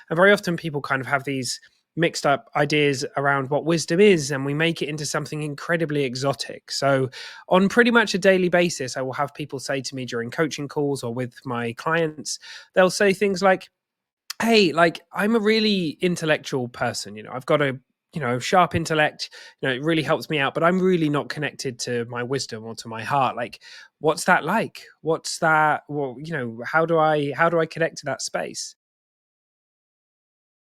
And very often people kind of have these mixed up ideas around what wisdom is, and we make it into something incredibly exotic. So, on pretty much a daily basis, I will have people say to me during coaching calls or with my clients, they'll say things like, hey, like I'm a really intellectual person, I've got a sharp intellect, it really helps me out, but I'm really not connected to my wisdom or to my heart. Like, what's that like? What's that? Well, how do I connect to that space?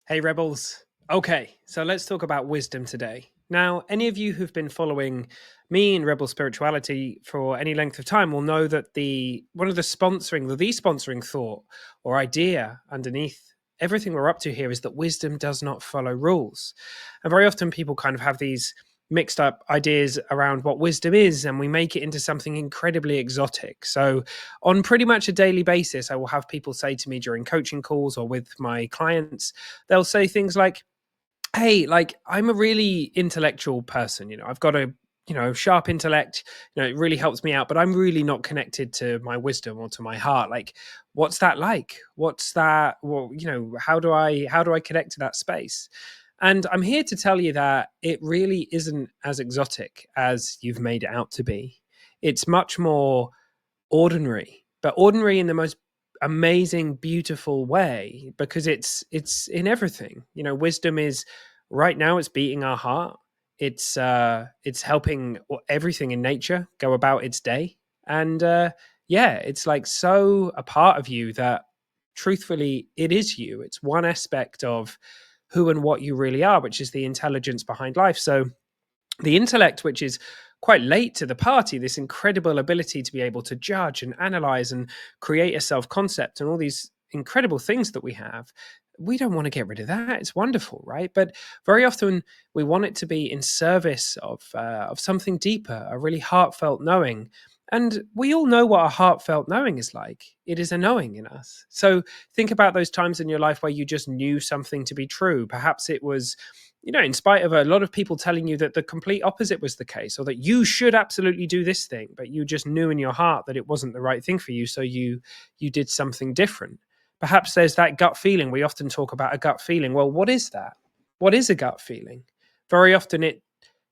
Hey, rebels. Okay, so let's talk about wisdom today. Now, any of you who've been following me in Rebel Spirituality for any length of time will know that the sponsoring thought or idea underneath everything we're up to here is that wisdom does not follow rules. And very often people kind of have these mixed up ideas around what wisdom is, and we make it into something incredibly exotic. So, on pretty much a daily basis, I will have people say to me during coaching calls or with my clients, they'll say things like, hey, like I'm a really intellectual person, I've got a sharp intellect, it really helps me out, but I'm really not connected to my wisdom or to my heart. Like, what's that like? What's that? Well, how do I connect to that space? And I'm here to tell you that it really isn't as exotic as you've made it out to be. It's much more ordinary, but ordinary in the most amazing, beautiful way, because it's in everything. Wisdom is right now, it's beating our heart. It's helping everything in nature go about its day. And yeah, it's like so a part of you that truthfully it is you. It's one aspect of who and what you really are, which is the intelligence behind life. So the intellect, which is quite late to the party, this incredible ability to be able to judge and analyze and create a self concept and all these incredible things that we have, we don't want to get rid of that. It's wonderful, right? But very often we want it to be in service of something deeper, a really heartfelt knowing. And we all know what a heartfelt knowing is like. It is a knowing in us. So think about those times in your life where you just knew something to be true. Perhaps it was, in spite of a lot of people telling you that the complete opposite was the case, or that you should absolutely do this thing, but you just knew in your heart that it wasn't the right thing for you, so you did something different. Perhaps there's that gut feeling. We often talk about a gut feeling. Well, what is that? What is a gut feeling? Very often it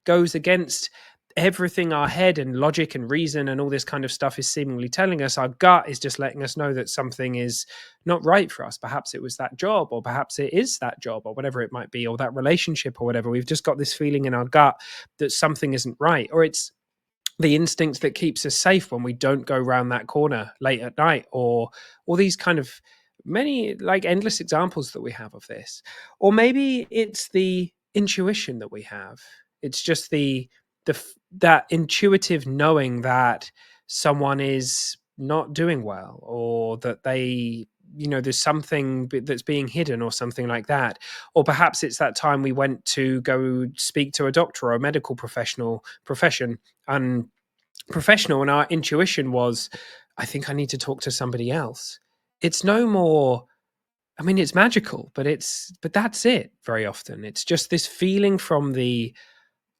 goes against everything our head and logic and reason and all this kind of stuff is seemingly telling us. Our gut is just letting us know that something is not right for us. Perhaps it was that job, or perhaps it is that job, or whatever it might be, or that relationship, or whatever. We've just got this feeling in our gut that something isn't right, or it's the instinct that keeps us safe when we don't go round that corner late at night, or all these kind of many, like, endless examples that we have of this. Or maybe it's the intuition that we have. It's just that intuitive knowing that someone is not doing well, or that they, there's something that's being hidden or something like that. Or perhaps it's that time we went to go speak to a doctor or a medical profession and professional, and our intuition was, I think I need to talk to somebody else. It's no more, I mean, it's magical, but that's it. Very often it's just this feeling from the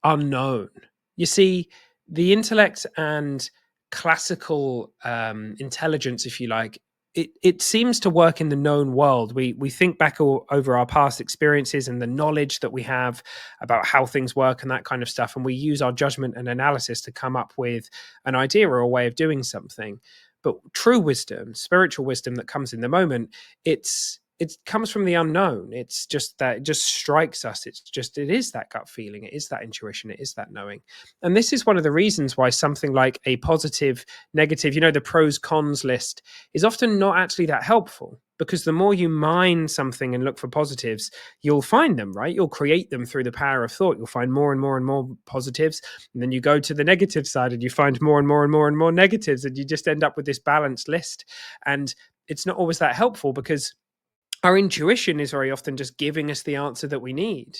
unknown. You see, the intellect and classical intelligence, if you like, it seems to work in the known world. We think back over our past experiences and the knowledge that we have about how things work and that kind of stuff, and we use our judgment and analysis to come up with an idea or a way of doing something. But true wisdom, spiritual wisdom that comes in the moment, it comes from the unknown. It's just that it just strikes us. It is that gut feeling. It is that intuition. It is that knowing. And this is one of the reasons why something like a positive, negative, the pros cons list is often not actually that helpful, because the more you mine something and look for positives, you'll find them, right? You'll create them through the power of thought. You'll find more and more and more positives. And then you go to the negative side and you find more and more and more and more negatives. And you just end up with this balanced list. And it's not always that helpful, because our intuition is very often just giving us the answer that we need.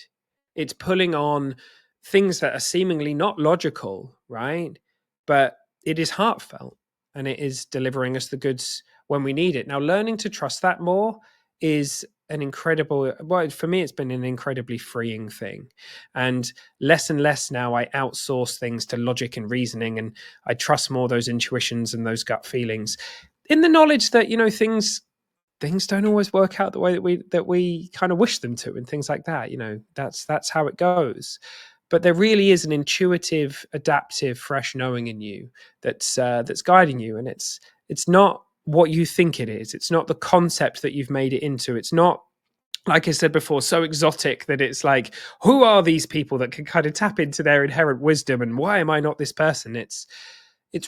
It's pulling on things that are seemingly not logical, right? But it is heartfelt, and it is delivering us the goods when we need it. Now, learning to trust that more is an incredible, well, for me, it's been an incredibly freeing thing. And less now, I outsource things to logic and reasoning, and I trust more those intuitions and those gut feelings, in the knowledge that, things things don't always work out the way that we kind of wish them to, and things like that. That's how it goes. But there really is an intuitive, adaptive, fresh knowing in you that's guiding you, and it's not what you think it is. It's not the concept that you've made it into. It's not, like I said before, so exotic that it's like, who are these people that can kind of tap into their inherent wisdom, and why am I not this person? It's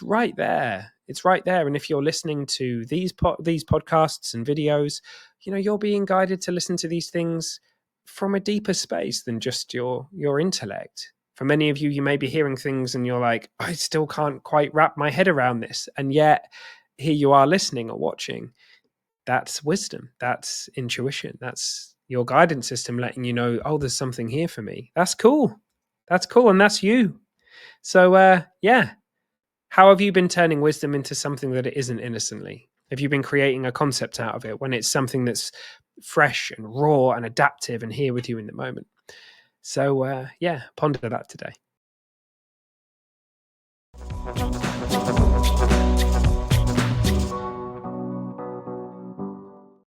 right there. It's right there. And if you're listening to these podcasts and videos, you're being guided to listen to these things from a deeper space than just your intellect. For many of you, you may be hearing things and you're like, I still can't quite wrap my head around this. And yet here you are listening or watching. That's wisdom. That's intuition. That's your guidance system letting you know, oh, there's something here for me. That's cool. That's cool. And that's you. So, yeah. How have you been turning wisdom into something that it isn't innocently? Have you been creating a concept out of it when it's something that's fresh and raw and adaptive and here with you in the moment? So, yeah, ponder that today.